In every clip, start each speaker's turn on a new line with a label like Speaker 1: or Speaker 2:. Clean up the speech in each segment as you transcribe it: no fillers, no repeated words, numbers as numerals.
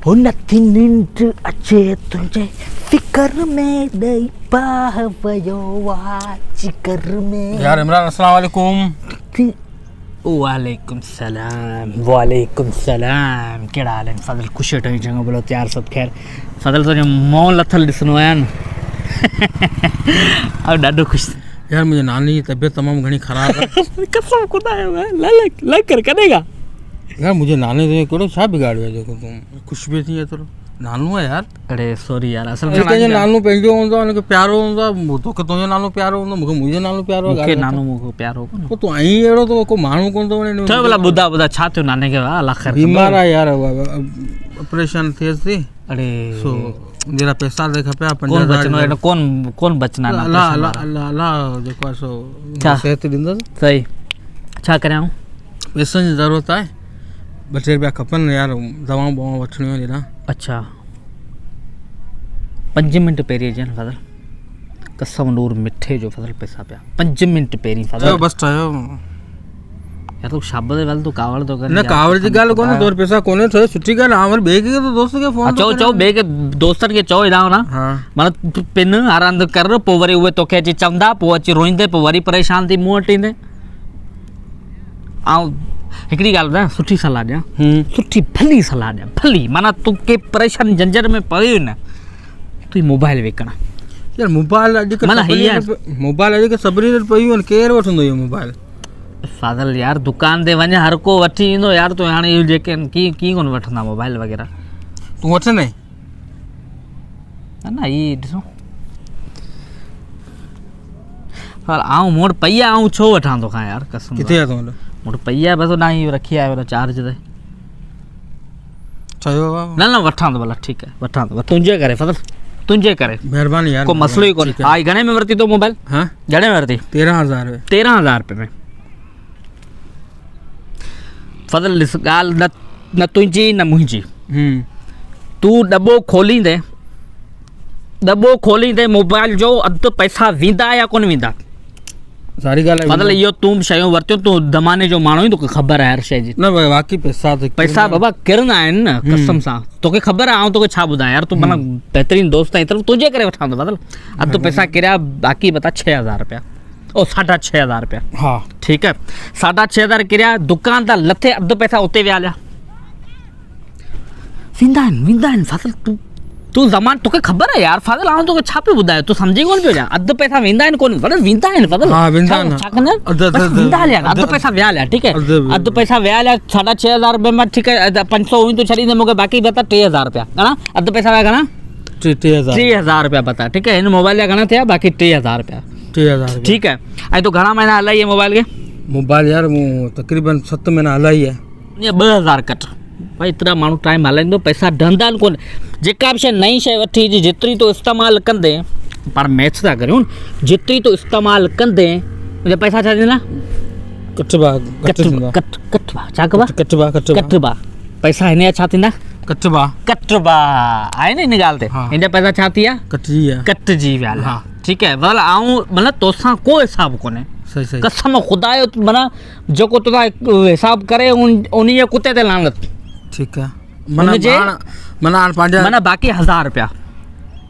Speaker 1: हो नथी निंड अचे तुंहिंजे फिकर में ॾेई पाह वियो आहे जिगर में।
Speaker 2: यार इमरान अस्सलाम वालेकुम।
Speaker 1: वालेकुम सलाम कहिड़ा हाल आहिनि फज़ल? ख़ुशि वेठो चङो भलो तयारु सभु ख़ैर। फज़ल तुंहिंजो मोह लथल ॾिसणो आहे न और ॾाढो ख़ुशि।
Speaker 2: यार मुंहिंजी नानी जी तबीयत तमामु घणी ख़राबु आहे।
Speaker 1: कसम खुदा है कर करेगा
Speaker 2: यार मुंहिंजे नाने जो कहिड़ो छा बिगाड़ियो आहे जेको तूं ख़ुशि बि थी एतिरो? नानू आहे यार।
Speaker 1: अरे सॉरी यार असल में
Speaker 2: कंहिंजो नानो पंहिंजो हूंदो आहे हुनखे प्यारो हूंदो आहे। तोखे तुंहिंजो नालो प्यारो हूंदो, मूंखे मुंहिंजो नालो प्यारो आहे।
Speaker 1: मूंखे नानो मूंखे प्यारो कोन।
Speaker 2: पोइ तूं आई अहिड़ो त को माण्हू कोन थो वणे।
Speaker 1: चओ भला ॿुधा छा थियो नाने खे? अलाह ख़ैर।
Speaker 2: बीमार आहे यार, ऑपरेशन थिएसि थी।
Speaker 1: अरे
Speaker 2: सो जहिड़ा पैसा दे खपे
Speaker 1: कौन बचनो है? कौन बचना ना?
Speaker 2: अल्लाह जेको आहे सो सिहत ॾींदसि।
Speaker 1: सही। छा करियां?
Speaker 2: पैसनि जी ज़रूरत आहे। 2 रुपया खपनि यार, दवाऊं ॿवाऊं वठणियूं आहिनि।
Speaker 1: अच्छा 5 मिंट पहिरीं अचनि फज़ल, कसम नूर मिठे जो फज़ल पैसा पिया 5 मिंट पहिरीं फज़ल।
Speaker 2: बसि ठहियो
Speaker 1: यार तूं शाबत जे तूं कावड़ थो कर।
Speaker 2: न कावड़ जी ॻाल्हि कोन्हे, तोर पैसा कोन्हे ठहियो सुठी ॻाल्हि आहे। ॿिए खे दोस्त खे फोन
Speaker 1: चओ ॿिए खे दोस्तनि खे चओ हेॾां होॾां मतिलबु पिन आराम कर, पोइ वरी उहे तोखे अची चवंदा, पोइ अची रोईंदे, पोइ वरी परेशान थी मूं वटि ईंदे। ऐं हिकिड़ी ॻाल्हि ॿुधायां, सुठी सलाह ॾियां, सुठी भली सलाह ॾियां, भली माना तूं के परेशान झंझट में पयो न, तूं मोबाइल विकण।
Speaker 2: यार मोबाइल अॼुकल्ह मोबाइल अॼुकल्ह सभिनी वटि पयूं आहिनि, केरु वठंदो इहो मोबाइल?
Speaker 1: फादल यार दुकान ते वञे हर को वठी ईंदो यार। तूं हाणे इहो जेके कीअं कोन वठंदा मोबाइल वग़ैरह?
Speaker 2: तूं वठंदे
Speaker 1: न इहे ॾिसो आऊं मूं वटि पई आहे, आऊं छो वठां तोखां यार कसम।
Speaker 2: किथे आहे तूं?
Speaker 1: मूं वटि पई आहे बसि, होॾां रखी आयो चार्ज ते।
Speaker 2: चयो
Speaker 1: न वठां थो भला, ठीकु आहे वठां थो, तुंहिंजे करे फज़ल, तुंहिंजे करे।
Speaker 2: महिरबानी यार,
Speaker 1: को मसलो ई कोन्हे। हा घणे में वरिती तो मोबाइल? हाँ घणे में वरिती? 13,000 रुपये में। फज़ल ॾिस ॻाल्हि न तुंहिंजी न मुंहिंजी। तूं डॿो खोलींदे मोबाइल जो अधु पैसा वेंदा या कोन वेंदा?
Speaker 2: सारी ॻाल्हि
Speaker 1: फज़ल इहो तूं शयूं वरितियूं, तूं ज़माने जो माण्हू ई, तोखे ख़बर आहे हर शइ जी।
Speaker 2: न वाक़ई पैसा
Speaker 1: बाबा किरंदा आहिनि न कसम सां, तोखे ख़बर आहे। तोखे छा ॿुधायां यार, तूं माना बहितरीन दोस्त आहीं, तुंहिंजे करे वठां थो फज़ल। अधु पैसा किरिया, बाक़ी बता 6,000 रुपया, ओ 6,500 रुपया।
Speaker 2: हाँ
Speaker 1: ठीकु आहे, 6,500 किरिया, दुकान तां लथे अधु पैसा उते विया हलिया। वेंदा आहिनि फज़ल। तूं ज़मान तोखे ख़बर आहे यार फज़ल, आऊं तोखे छा पियो ॿुधायो? तूं सम्झी कोन पियो छा? अधु पैसा वेंदा आहिनि कोन, वेंदा आहिनि फज़ल। छा कंदा आहिनि? वेंदा हलिया, अधु पैसा विया हलिया। ठीकु आहे, अधु पैसा विया हलिया 6,500 रुपये में। ठीकु आहे 500 हुई तूं छॾींदे मूंखे, बाक़ी बता 3,000 रुपया। घणा अधु पैसा विया? घणा? 3,000 रुपया बता। ठीकु आहे, हिन मोबाइल जा घणा थिया? बाक़ी 3,000 रुपया।
Speaker 2: 3,000।
Speaker 1: ठीकु आहे, ऐं तूं घणा महीना हलाई आहे मोबाइल खे?
Speaker 2: मोबाइल यार मूं तक़रीबन 7 महीना हलाई आहे।
Speaker 1: ईअं 2,000 कट भाई, एतिरा माण्हू टाइम हलाईंदो, पैसा ढंदा आहिनि कोन। जेका बि शइ नई शइ वठी हुजे, जेतिरी तो इस्तेमालु कंदे, पाण मैथ्स था करियूं, जेतिरी तो इस्तेमालु कंदे मुंहिंजा पैसा छा थींदा? कटबा। छा कबा? पैसा हिन जा छा थींदा? कटबा आहे न हिन ॻाल्हि ते। हिन जा पैसा छा थी विया? कटिजी विया। ठीकु आहे, आऊं मतिलबु तोसां को हिसाबु कोन्हे। कसम खुदा जो, माना जेको तोसां हिसाबु करे उन कुते ते लानत। ठीकु आहे, माना बाक़ी 1,000 रुपया,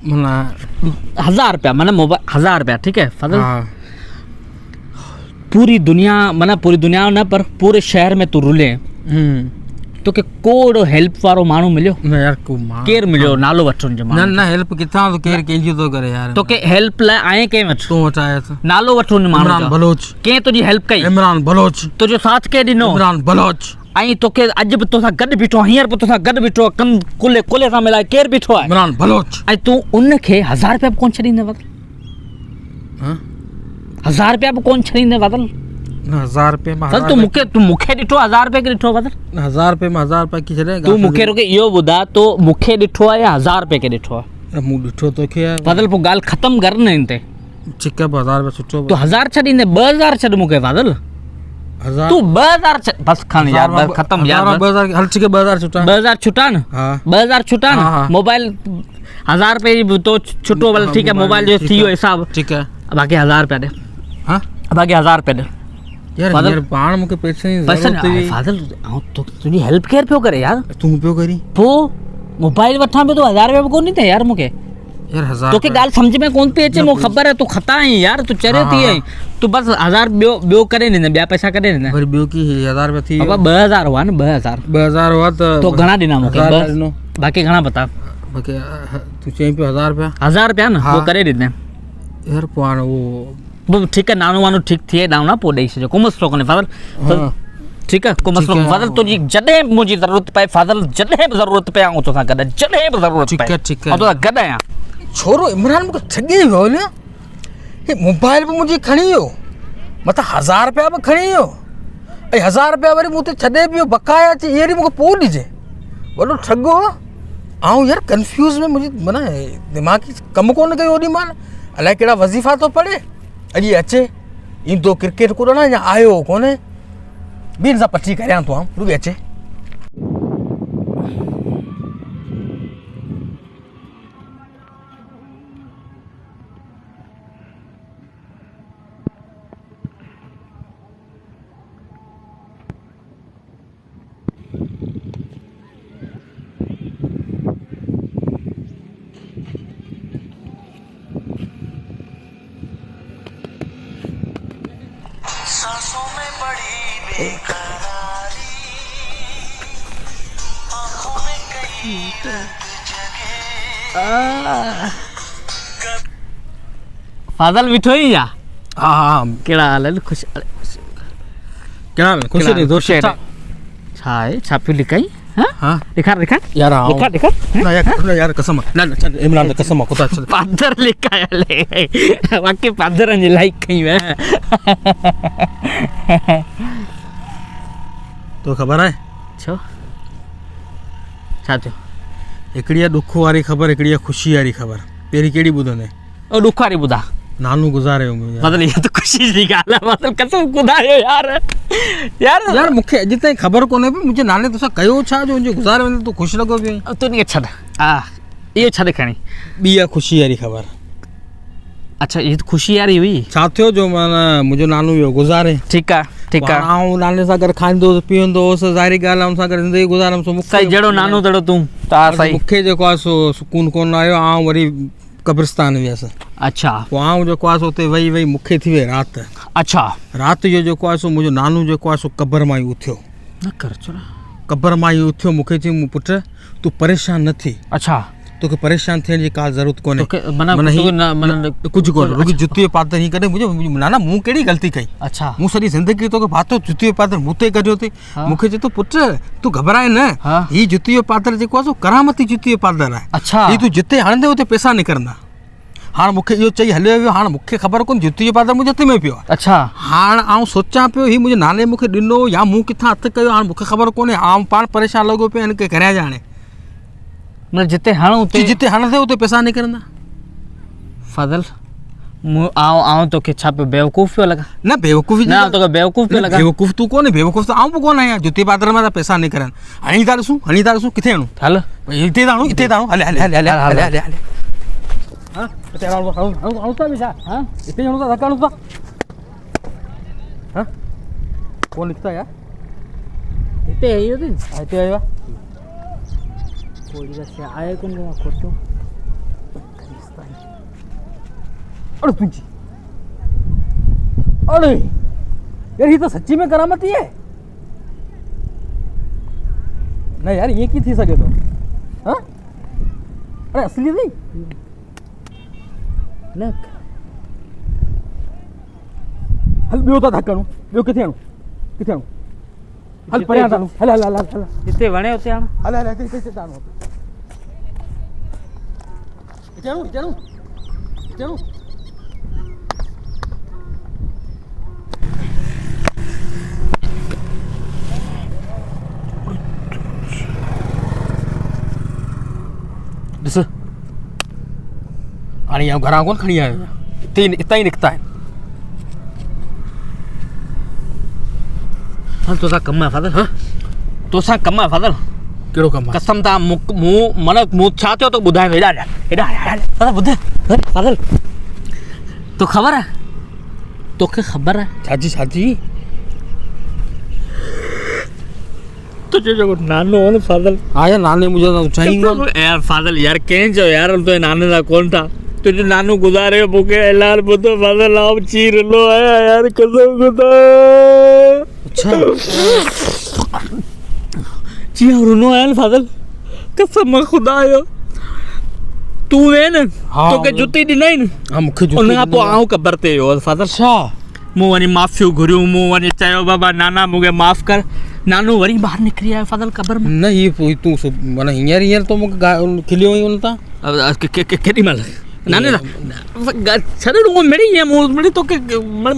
Speaker 1: 1,000 रुपया माना मोबाइल 1,000 रुपया। ठीकु है फज़ल, पूरी दुनिया न पर पूरे शहर में तू रुले, तोखे कोड़ो हेल्प वारो माण्हू मिलियो न यार? केरु मिलियो? नालो वठो हुनजो।
Speaker 2: न हेल्प किथां तो केरु कंहिंजी थो करे यार? तोखे
Speaker 1: हेल्प लाइ आए कंहिं वटि?
Speaker 2: तूं वटि आयसि।
Speaker 1: नालो वठो हुन माण्हू जो।
Speaker 2: बलोच।
Speaker 1: कंहिं तुंहिंजी हेल्प कई?
Speaker 2: इमरान बलोच।
Speaker 1: तुंहिंजो साथ कंहिं ॾिनो?
Speaker 2: इमरान बलोच।
Speaker 1: ऐं तोखे अॼु बि तोसां गॾु बीठो आहे, हींअर बि तोसां गॾु बीठो आहे, कन कुले सां मिलाए केरु बीठो आहे?
Speaker 2: इमरान बलोच।
Speaker 1: ऐं तूं उनखे 1,000 रुपया बि कोन छॾींदे फज़ल? 1,000 रुपया बि कोन छॾींदे फज़ल?
Speaker 2: 1,000 रुपये में
Speaker 1: तूं मूंखे ॾिठो 1,000 रुपये खे ॾिठो फज़ल?
Speaker 2: 1,000 रुपये में 1,000 रुपया की छॾे?
Speaker 1: तूं मूंखे रुके इहो ॿुधा, तो मूंखे ॾिठो आहे या 1,000 रुपये खे ॾिठो आहे?
Speaker 2: मूं ॾिठो तोखे आहे
Speaker 1: फज़ल। पोइ ॻाल्हि ख़तमु कर न हिन ते।
Speaker 2: ठीकु आहे 1,000 रुपया सुठो।
Speaker 1: तूं 1,000 छॾींदे, 2,000 छॾ मूंखे फज़ल। तू 2,000 बस खण यार, बस खत्म यार।
Speaker 2: 2,000 हल ठीक है, 2,000 छुटा।
Speaker 1: 2,000 छुटा न? हाँ 2,000 छुटा न। मोबाइल 1,000 रुपये तो छुटो वाला, ठीक है। मोबाइल जो थियो हिसाब, ठीक है। बाकी 1,000 रुपया दे। हाँ बाकी 1,000 रुपया दे यार।
Speaker 2: पाण मूंखे पैसे जी ज़रूरत हुई।
Speaker 1: फादल तो तुझी हेल्प केर पियो करे यार?
Speaker 2: तू पियो करी?
Speaker 1: पो मोबाइल वठां पियो तो 1000 रुपया कोन थे यार मूंखे
Speaker 2: यार 1000
Speaker 1: तोखे ॻाल्हि सम्झ में कोन पई अचे मूंखे ख़बर आहे तू खता आहीं यार तू चरे थी आई तू बस 1000 ॿियो करे ॾिना ॿिया पैसा करे ॾिना
Speaker 2: वरी ॿियो की 1000 रुपया थी
Speaker 1: बाबा 2000 हुआ न
Speaker 2: 2000 हुआ
Speaker 1: तो घणा ॾिना मूंखे
Speaker 2: 1000 ॾिनो
Speaker 1: बाक़ी घणा बता
Speaker 2: बाक़ी तू चईं पियो 1000 रुपया
Speaker 1: 1000 रुपया न
Speaker 2: हाँ।
Speaker 1: वो करे ॾिना
Speaker 2: यार पोइ हाणे उहो
Speaker 1: ठीकु आहे नानो वानो ठीकु थिए ॾाऊं न पोइ ॾेई छॾियो को मसलो कोन्हे फादर
Speaker 2: हाँ।
Speaker 1: ठीकु आहे को मसलो
Speaker 2: ठीक है,
Speaker 1: फादर तुंहिंजी जॾहिं बि मुंहिंजी ज़रूरत पए फादर जॾहिं बि ज़रूरत पए आऊं तोसां गॾु जॾहिं बि ज़रूरत
Speaker 2: ठीक
Speaker 1: पए
Speaker 2: है, ठीक है।
Speaker 1: मां तोसां गॾु आहियां
Speaker 2: छोरो इमरान मूंखे ठॻी वियो न हे मोबाइल बि मुंहिंजी खणी वियो मथां 1000 रुपया बि खणी वियो ऐं 1000 रुपया वरी मूं ते छॾे पियो बकाया अचे इहे वरी मूंखे पोइ ॾिजे वॾो ठॻो ऐं यार कंफ्यूज़ में मुंहिंजी माना दिमाग़ी कमु कोन कयो ओॾी महिल अलाए कहिड़ा वज़ीफ़ा थो पढ़े अॼु अचे ईंदो क्रिकेट कुॾणु या आयो कोन्हे ॿियनि सां पटी करियां थो आऊं बि अचे
Speaker 3: सांसों में बड़ी बेकरारी आंखों में कई रंग जगे
Speaker 1: फादर मिठो ई या
Speaker 2: हा हा
Speaker 1: कहिड़ा हाल आहिनि ख़ुशि
Speaker 2: कहिड़ा ख़ुशी ॾे दोस्त
Speaker 1: छा आहे छा पियो लिकाई हा
Speaker 2: हाँ
Speaker 1: ॾेखार ॾेखार
Speaker 2: यार
Speaker 1: ॾेखार
Speaker 2: न यार कसम न छॾ इमरान त कसम खुदा छॾ
Speaker 1: पादर लिकाया ले वाकई पादरनि जी लाइक कयूं
Speaker 2: तो ख़बर आहे
Speaker 1: छो छा थियो
Speaker 2: हिकिड़ी आहे ॾुख वारी ख़बर हिकिड़ी आहे ख़ुशी वारी ख़बर पहिरीं कहिड़ी ॿुधंदे
Speaker 1: ओ ॾुख वारी ॿुधा
Speaker 2: नानू गुज़ारे वियो मुंहिंजो
Speaker 1: मतलब ये तो खुशी जी ॻाल्हि आहे मतलब कसम ॿुधायो यार यार
Speaker 2: यार मूंखे अॼु ताईं ख़बर कोन्हे पई मुंहिंजे नाने तोसां कयो छा जो मुंहिंजो गुज़ारे वञे तूं ख़ुशि लॻो पियो आहीं
Speaker 1: तूं इनखे छॾ हा इहो छॾ खणी
Speaker 2: ॿी आहे ख़ुशी वारी ख़बर
Speaker 1: अच्छा ये तो खुशी वारी हुई
Speaker 2: छा थियो जो माना मुंहिंजो नानू वियो गुज़ारे
Speaker 1: ठीकु आहे ठीकु आहे
Speaker 2: आउं नाने सां गॾु खाईंदो हुउसि पीअंदो हुउसि ज़ाहिरी ॻाल्हि आहे हुन सां गॾु ज़िंदगी गुज़ारमि
Speaker 1: सही जहिड़ो नानो तहिड़ो तूं ता सही
Speaker 2: मूंखे जेको आहे सो सुकून कोन आयो आउं वरी कब्रिस्तान वियसि
Speaker 1: अच्छा
Speaker 2: पोइ आउं जेको आहे सो उते वेही वेही मूंखे थी वई राति
Speaker 1: अच्छा
Speaker 2: राति जो जेको आहे सो मुंहिंजो नानू जेको आहे सो क़बर मां ई उथियो
Speaker 1: न कर छोरा
Speaker 2: क़बर मां ई उथियो मूंखे चई मूं पुटु तूं परेशान न थी
Speaker 1: अच्छा
Speaker 2: तोखे परेशान थियण जी का ज़रूरत कोन्हे
Speaker 1: तोखे माना
Speaker 2: माना
Speaker 1: तोखे
Speaker 2: ही-
Speaker 1: न माना
Speaker 2: कुझु कोन्हे रुॻी जुतीअ पातल हीअं कॾहिं मुंहिंजो नाना मूं कहिड़ी ग़लती कई
Speaker 1: अच्छा
Speaker 2: मूं सॼी ज़िंदगी तोखे पातो जुतीअ पातल मूं ते कढियो अथई
Speaker 1: हाँ।
Speaker 2: मूंखे चए थो पुटु तूं घबराए न
Speaker 1: हाँ।
Speaker 2: हीअ जुतीअ पातल जेको आहे सो करामती जुतीअ पातल आहे
Speaker 1: अच्छा
Speaker 2: हीअ तूं जिते हणंदे उते पैसा निकिरंदा हाणे मूंखे इहो चई हलियो वियो हाणे मूंखे ख़बर कोन्हे जुतीअ पातल मुंहिंजे हथ में पियो आहे
Speaker 1: अच्छा
Speaker 2: हाणे आउं सोचां पियो हीअ मुंहिंजे नाने मूंखे ॾिनो या मूं किथां हथु कयो हाणे मूंखे ख़बर कोन्हे आउं पाण परेशान लॻो पियो हिनखे करियां हाणे
Speaker 1: मतलब जिते हणूं उते
Speaker 2: जिते हणंदे उते पैसा निकिरंदा
Speaker 1: फज़ल आऊं तोखे छा पियो बेवकूफ़ पियो लॻा
Speaker 2: न बेवकूफ़ी
Speaker 1: न तोखे बेवकूफ़ पियो लॻा
Speaker 2: बेवकूफ़ तूं कोन्हे बेवकूफ़ त आउं बि कोन आहियां जुते पातल मां त पैसा निकिरनि हणी था ॾिसूं किथे हणूं
Speaker 1: हल
Speaker 2: भई हिते था हणूं हले हले हले हले हले हले हले हाँ हिते हणूं था छा हाँ हिते हणूं था धक्का हणूं था हाँ कोन निकिता यार
Speaker 1: हिते इहो थी
Speaker 2: हिते आयो आहे
Speaker 1: कोई रस्ते आए कोन मां खोटो
Speaker 2: अरे तुझी अरे यार ये तो सच्ची में करामती है ना यार ये की थी सके तो हाँ अरे असली नहीं
Speaker 1: न
Speaker 2: हल ॿियो था धक्का हणूं ॿियो किथे हणूं हल परियां था हणूं हल हल हल हल
Speaker 1: जिते वणे उते हाणे
Speaker 2: हल हल हिते हिते था हणूं हिते हणूं हिते हणूं हिते हणूं ॾिस हाणे इहा घरां कोन खणी आयो हितां ई निकिता आहिनि
Speaker 1: हल तोसां कमु आहे फज़ल हाँ तोसां कमु आहे फज़ल
Speaker 2: कहिड़ो कमु आहे
Speaker 1: कसम तां मूं माना मूं छा थियो तो ॿुधाए थो हेॾा फज़ल ॿुध फज़ल तो ख़बर आहे तोखे ख़बर आहे
Speaker 2: छाजी छाजी
Speaker 1: तुझे जो नानो हो न फादल
Speaker 2: हाँ यार नाने मुझे तो चाहिए
Speaker 1: यार फादल यार कहीं जो यार तो नाने का कौन था तुझे नानू गुजारे मुके एलार बुतो फादल आप चीर लो आया यार कसम खुदा
Speaker 2: अच्छा
Speaker 1: जी रुनो आया फादल कसम खुदा आयो तू वे न
Speaker 2: हाँ,
Speaker 1: तो के जुती दी नहीं न
Speaker 2: हाँ मूंखे जुती
Speaker 1: उन पो आऊं कबर ते हो फादल
Speaker 2: अच्छा
Speaker 1: मूं वनी माफियूं घुरियूं मूं वनी चयो बाबा नाना मूंखे माफ़ कर नानो वरी बाहर निकरी आयो फादल कबर में
Speaker 2: न ये पोइ तूं माना हींअर तो मूंखे खिलियो ई उन तां
Speaker 1: केॾी महिल नाने ना छॾ उहो मिड़ी ईअं मूं मिड़ी तोखे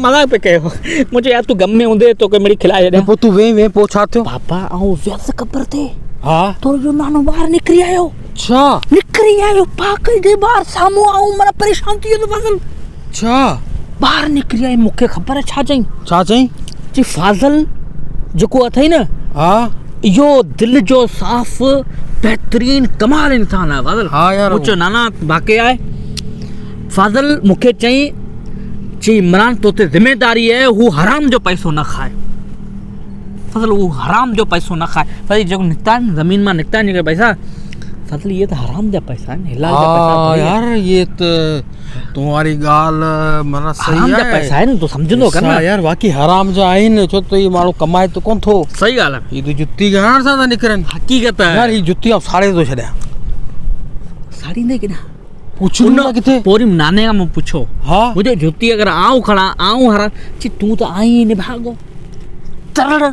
Speaker 1: मज़ाक पे कयो मुंहिंजो यार तूं गम में हूंदे तोखे मिड़ी खिलाए छॾियां
Speaker 2: पोइ तूं वें पोइ छा थियो
Speaker 1: पापा ऐं वियसि कबर ते
Speaker 2: हा
Speaker 1: तुंहिंजो नानो ॿाहिरि निकिरी आयो
Speaker 2: अच्छा
Speaker 1: निकिरी आयो पाकल जे ॿाहिरि साम्हूं आऊं माना परेशान थी वियो फाज़ल
Speaker 2: अच्छा
Speaker 1: ॿाहिरि निकिरी आई मूंखे ख़बर छा चई
Speaker 2: चई
Speaker 1: फाज़ल जेको अथई न
Speaker 2: हा
Speaker 1: इहो दिलि जो साफ़ बहितरीन कमाल इंसान आहे फाज़ल
Speaker 2: हाँ यार
Speaker 1: मुंहिंजो नाना वाक़ई आहे फाज़ल मूंखे चई इमरान तो ते ज़िम्मेदारी है हू हराम जो पैसो न खाए फाज़ल हू हराम जो पैसो न खाए फाज़ल जेको निकिता आहिनि ज़मीन मां निकिता आहिनि जेके पैसा फाज़ल ये तो हराम जा पैसा आहिनि हिलाल जा पैसा
Speaker 2: हाँ
Speaker 1: थोरी आहिनि।
Speaker 2: यार ये तो तुम्हारी ॻाल्हि माना सही
Speaker 1: हराम जा
Speaker 2: आहे
Speaker 1: पैसा आहिनि तूं सम्झंदो कर
Speaker 2: अच्छा
Speaker 1: न
Speaker 2: यार बाक़ी हराम जा आहिनि छो त इहे माण्हू कमाए त कोन थो
Speaker 1: सही ॻाल्हि आहे
Speaker 2: ही तो जुती गहण सां था निकिरनि
Speaker 1: हक़ीक़त
Speaker 2: यार
Speaker 1: आहे
Speaker 2: ही जुती आउं साड़े थो छॾियां
Speaker 1: साड़ींदे केॾां
Speaker 2: पुछूं न किथे
Speaker 1: पोरी नाने खां मूं पुछो
Speaker 2: हा
Speaker 1: मुझे जुती अगर आऊं खड़ा आऊं हरा ची तू तो आई निभागो तरड़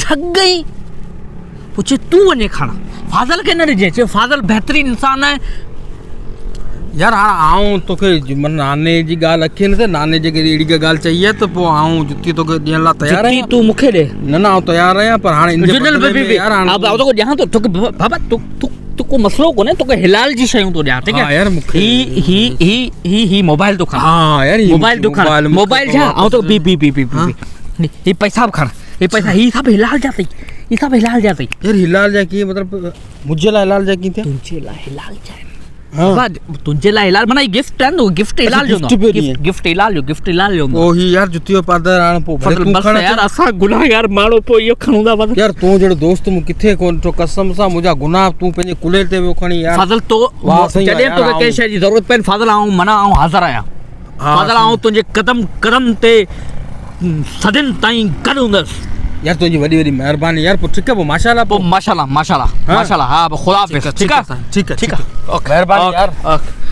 Speaker 1: ठग गई पूछे तू वने खड़ा फाज़ल के न रिजे चे फाज़ल बेहतरीन इंसान है
Speaker 2: यार हाणे आऊं तोखे मन नाने जी ॻाल्हि अखे न थिए नाने जे अहिड़ी का ॻाल्हि चाहिए त पोइ आऊं जुती तोखे ॾियण लाइ तयारु
Speaker 1: जुती
Speaker 2: आहियां
Speaker 1: तू मुखे दे
Speaker 2: न न आऊं तयारु आहियां पर हाणे इन जे
Speaker 1: जुनल
Speaker 2: बदिले में यार हाणे
Speaker 1: अब तो को जहां तो तोके बाबा तू तू तू को मसलो कोने तोके हिलाल जी शयूं तो ॾियां ठीक
Speaker 2: हाँ
Speaker 1: है
Speaker 2: यार मूंखे
Speaker 1: ही मोबाइल तो खा
Speaker 2: हाँ यार
Speaker 1: मोबाइल तो खा मोबाइल जा आऊं तो बी ये पैसा खा ये पैसा ही सब हिलाल जाते ये सब हिलाल जाते
Speaker 2: यार हिलाल जा की मतलब मुझे ला हिलाल जा की थिया
Speaker 1: तुंहिंजे लाइ हिलाल जाए
Speaker 2: हाँ
Speaker 1: बाबा तुंहिंजे लाइ हिलाल माना गिफ्ट आहे न गिफ्ट हिलाल जो
Speaker 2: gift पियो ॾिए।
Speaker 1: गिफ्ट हिलाल जो
Speaker 2: ओ ही यार जुती जो पादर हाणे पोइ भले तूं
Speaker 1: बस
Speaker 2: खण
Speaker 1: यार असां गुनाहगार माण्हू पोइ इहो खणूं था बस
Speaker 2: यार तूं जहिड़ो दोस्त मूं किथे कोन तो कसम सां मुंहिंजा गुनाह तूं पंहिंजे कुल्हे ते वियो खणी यार
Speaker 1: फाज़ल तो
Speaker 2: वाह, सही आहे
Speaker 1: जॾहिं
Speaker 2: यार,
Speaker 1: तोखे
Speaker 2: आऊं-
Speaker 1: कंहिं शइ जी ज़रूरत पए फाज़ल आऊं हाज़िर आहियां
Speaker 2: हाँ,
Speaker 1: फाज़ल आऊं तुंहिंजे कदम ते सदिन ताईं गॾु हूंदसि
Speaker 2: यार तुंहिंजी वॾी वॾी महिरबानी यार पोइ ठीकु आहे पोइ माशाल्लाह
Speaker 1: पोइ माशाल्लाह
Speaker 2: हाँ।
Speaker 1: माशाल्लाह हा ख़ुदा हाफ़िज़
Speaker 2: ठीक है
Speaker 1: ठीकु आहे
Speaker 2: महिरबानी यार
Speaker 1: ओके